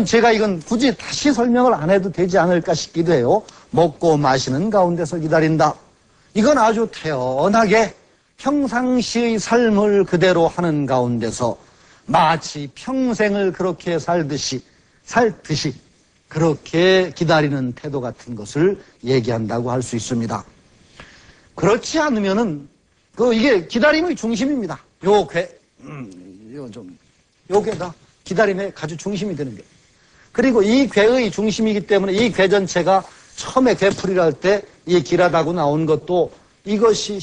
제가 이건 굳이 다시 설명을 안 해도 되지 않을까 싶기도 해요. 먹고 마시는 가운데서 기다린다. 이건 아주 태연하게 평상시의 삶을 그대로 하는 가운데서 마치 평생을 그렇게 살듯이 그렇게 기다리는 태도 같은 것을 얘기한다고 할 수 있습니다. 그렇지 않으면은 이게 기다림의 중심입니다. 요게가 기다림의 아주 중심이 되는 게. 그리고 이 괴의 중심이기 때문에 이 괴 전체가 처음에 괴풀이를 할 때 이 길하다고 나온 것도 이것이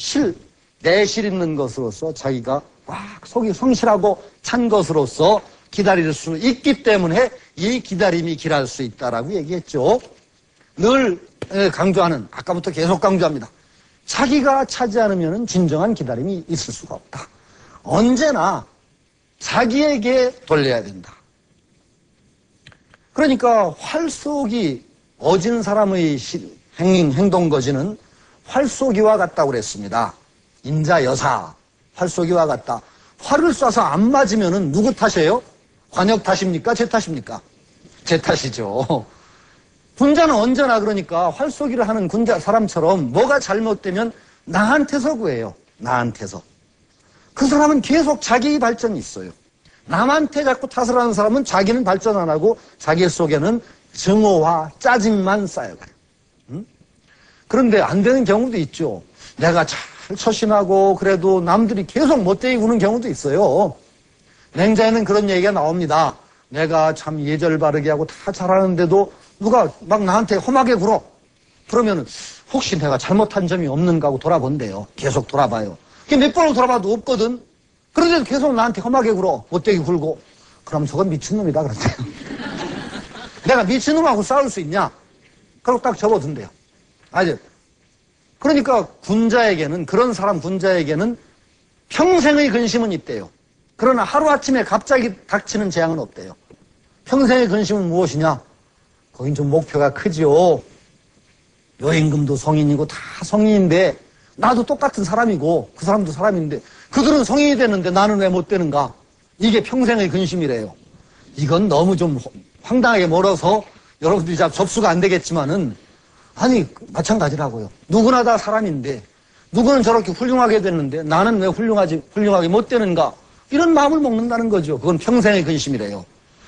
내실 있는 것으로서 자기가 꽉 속이 성실하고 찬 것으로서 기다릴 수 있기 때문에 이 기다림이 길할 수 있다라고 얘기했죠. 늘 강조하는, 아까부터 계속 강조합니다. 자기가 차지 않으면 진정한 기다림이 있을 수가 없다. 언제나 자기에게 돌려야 된다. 그러니까 활쏘기, 어진 사람의 행동 거지는 활쏘기와 같다고 그랬습니다. 인자여사, 활쏘기와 같다. 활을 쏴서 안 맞으면은 누구 탓이에요? 관역 탓입니까? 제 탓입니까? 제 탓이죠. 군자는 언제나 그러니까 활쏘기를 하는 군자 사람처럼 뭐가 잘못되면 나한테서 구해요. 나한테서. 그 사람은 계속 자기 발전이 있어요. 남한테 자꾸 탓을 하는 사람은 자기는 발전 안 하고 자기 속에는 증오와 짜증만 쌓여가요. 그런데 안 되는 경우도 있죠. 내가 잘 처신하고 그래도 남들이 계속 못되게 구는 경우도 있어요. 맹자에는 그런 얘기가 나옵니다. 내가 참 예절 바르게 하고 다 잘하는데도 누가 막 나한테 험하게 굴어. 그러면은 혹시 내가 잘못한 점이 없는가 하고 돌아본대요. 계속 돌아봐요. 몇 번을 돌아봐도 없거든. 그런데도 계속 나한테 험하게 굴어. 못되게 굴고. 그럼 저건 미친놈이다 그랬대요. 내가 미친놈하고 싸울 수 있냐? 그러고 딱 접어둔대요. 아주. 그러니까 그런 사람 군자에게는 평생의 근심은 있대요. 그러나 하루아침에 갑자기 닥치는 재앙은 없대요. 평생의 근심은 무엇이냐? 거긴 좀 목표가 크지요. 여임금도 성인이고 다 성인인데 나도 똑같은 사람이고 그 사람도 사람인데 그들은 성인이 되는데 나는 왜 못 되는가? 이게 평생의 근심이래요. 이건 너무 좀 황당하게 멀어서 여러분들이 잘 접수가 안 되겠지만은 아니 마찬가지라고요. 누구나 다 사람인데 누구는 저렇게 훌륭하게 됐는데 나는 왜 훌륭하게 못 되는가? 이런 마음을 먹는다는 거죠. 그건 평생의 근심이래요.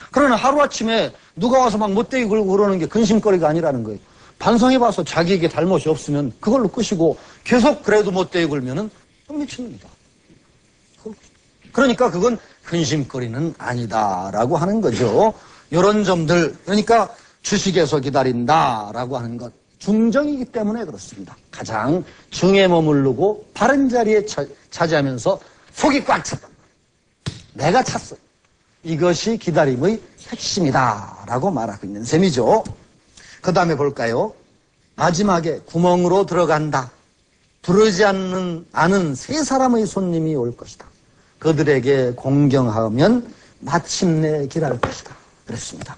그러나 하루아침에 누가 와서 막 못되게 굴고 그러는 게 근심거리가 아니라는 거예요. 반성해봐서 자기에게 잘못이 없으면 그걸로 끄시고 계속 그래도 못되게 굴면은 미칩니다. 그러니까 그건 근심거리는 아니다라고 하는 거죠. 이런 점들, 그러니까 주식에서 기다린다라고 하는 것. 중정이기 때문에 그렇습니다. 가장 중에 머무르고 바른 자리에 차지하면서 속이 꽉 찼다. 내가 찼어. 이것이 기다림의 핵심이다라고 말하고 있는 셈이죠. 그 다음에 볼까요? 마지막에 구멍으로 들어간다. 부르지 않은 세 사람의 손님이 올 것이다. 그들에게 공경하면 마침내 길할 것이다. 그랬습니다.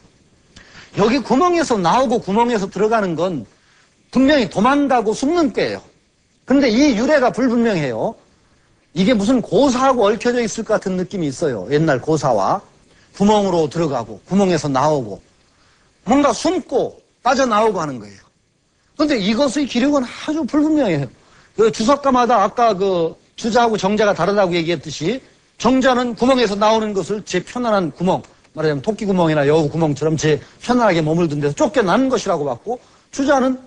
여기 구멍에서 나오고 구멍에서 들어가는 건 분명히 도망가고 숨는 꾀예요. 그런데 이 유래가 불분명해요. 이게 무슨 고사하고 얽혀져 있을 것 같은 느낌이 있어요. 옛날 고사와 구멍으로 들어가고 구멍에서 나오고 뭔가 숨고 빠져나오고 하는 거예요. 그런데 이것의 기력은 아주 불분명해요. 그 주석가마다 아까 그 주자하고 정자가 다르다고 얘기했듯이 정자는 구멍에서 나오는 것을 제 편안한 구멍, 말하자면 토끼 구멍이나 여우 구멍처럼 제 편안하게 머물던 데서 쫓겨나는 것이라고 봤고 주자는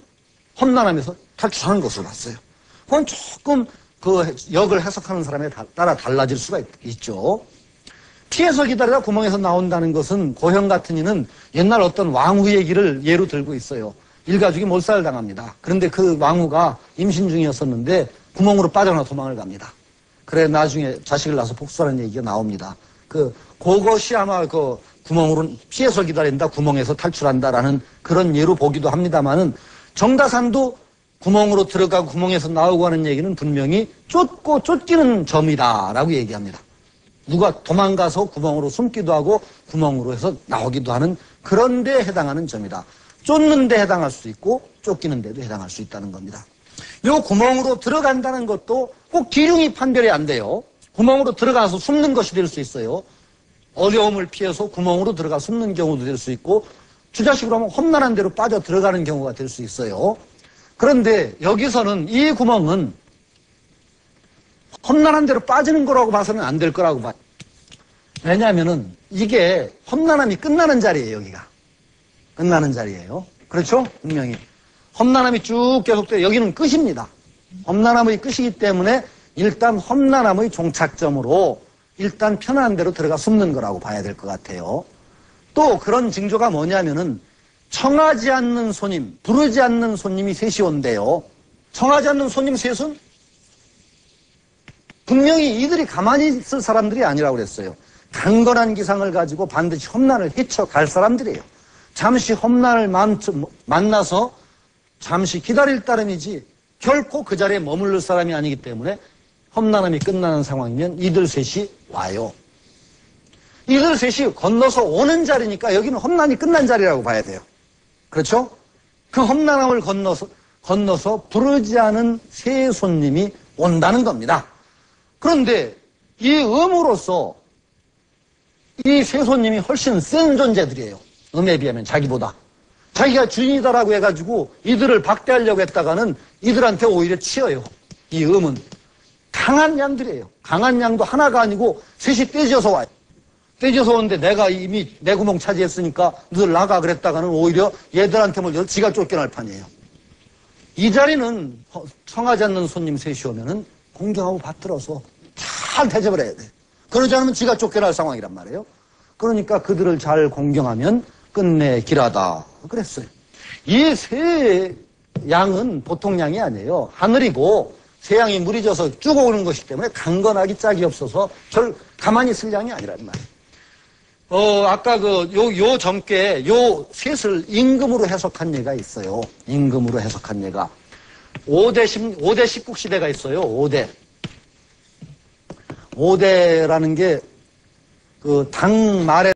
험난하면서 탈출하는 것으로 봤어요. 그건 조금 그 역을 해석하는 사람에 따라 달라질 수가 있죠. 피해서 기다리다 구멍에서 나온다는 것은 고형 같은 이는 옛날 어떤 왕후 얘기를 예로 들고 있어요. 일가족이 몰살당합니다. 그런데 그 왕후가 임신 중이었었는데 구멍으로 빠져나 도망을 갑니다. 그래 나중에 자식을 낳아서 복수하는 얘기가 나옵니다. 그것이 아마 그 구멍으로 피해서 기다린다, 구멍에서 탈출한다라는 그런 예로 보기도 합니다만은 정다산도 구멍으로 들어가고 구멍에서 나오고 하는 얘기는 분명히 쫓고 쫓기는 점이다라고 얘기합니다. 누가 도망가서 구멍으로 숨기도 하고 구멍으로 해서 나오기도 하는 그런 데에 해당하는 점이다. 쫓는 데 해당할 수 있고 쫓기는 데도 해당할 수 있다는 겁니다. 요 구멍으로 들어간다는 것도 꼭 기륭이 판별이 안 돼요. 구멍으로 들어가서 숨는 것이 될 수 있어요. 어려움을 피해서 구멍으로 들어가 숨는 경우도 될 수 있고 주자식으로 하면 험난한 데로 빠져 들어가는 경우가 될 수 있어요. 그런데 여기서는 이 구멍은 험난한 데로 빠지는 거라고 봐서는 안 될 거라고 봐요. 왜냐하면은 이게 험난함이 끝나는 자리예요. 여기가 끝나는 자리예요. 그렇죠? 분명히 험난함이 쭉 계속돼요. 여기는 끝입니다. 험난함의 끝이기 때문에 일단 험난함의 종착점으로 일단 편안한 데로 들어가 숨는 거라고 봐야 될 것 같아요. 또 그런 징조가 뭐냐면은 청하지 않는 손님, 부르지 않는 손님이 셋이 온대요. 청하지 않는 손님 셋은 분명히 이들이 가만히 있을 사람들이 아니라고 그랬어요. 강건한 기상을 가지고 반드시 험난을 헤쳐갈 사람들이에요. 잠시 험난을 만나서 잠시 기다릴 따름이지 결코 그 자리에 머무를 사람이 아니기 때문에 험난함이 끝나는 상황이면 이들 셋이 와요. 이들 셋이 건너서 오는 자리니까 여기는 험난이 끝난 자리라고 봐야 돼요. 그렇죠? 그 험난함을 건너서 부르지 않은 새 손님이 온다는 겁니다. 그런데 이 음으로서 이 새 손님이 훨씬 센 존재들이에요. 음에 비하면 자기보다. 자기가 주인이다라고 해가지고 이들을 박대하려고 했다가는 이들한테 오히려 치여요. 이 음은. 강한 양들이에요. 강한 양도 하나가 아니고 셋이 떼지어서 와요. 떼지어서 오는데 내가 이미 내 구멍 차지했으니까 너들 나가 그랬다가는 오히려 얘들한테 몰려서 지가 쫓겨날 판이에요. 이 자리는 청하지 않는 손님 셋이 오면은 공경하고 받들어서 잘 대접을 해야 돼. 그러지 않으면 지가 쫓겨날 상황이란 말이에요. 그러니까 그들을 잘 공경하면 끝내 길하다 그랬어요. 이 새 양은 보통 양이 아니에요. 하늘이고 새 양이 물이 져서 쭉 오는 것이기 때문에 강건하기 짝이 없어서 가만히 있을 양이 아니란 말이에요. 아까 요 점괘 요 셋을 임금으로 해석한 예가 있어요. 임금으로 해석한 예가 5대 십국시대가 있어요. 5대라는 게 당 말에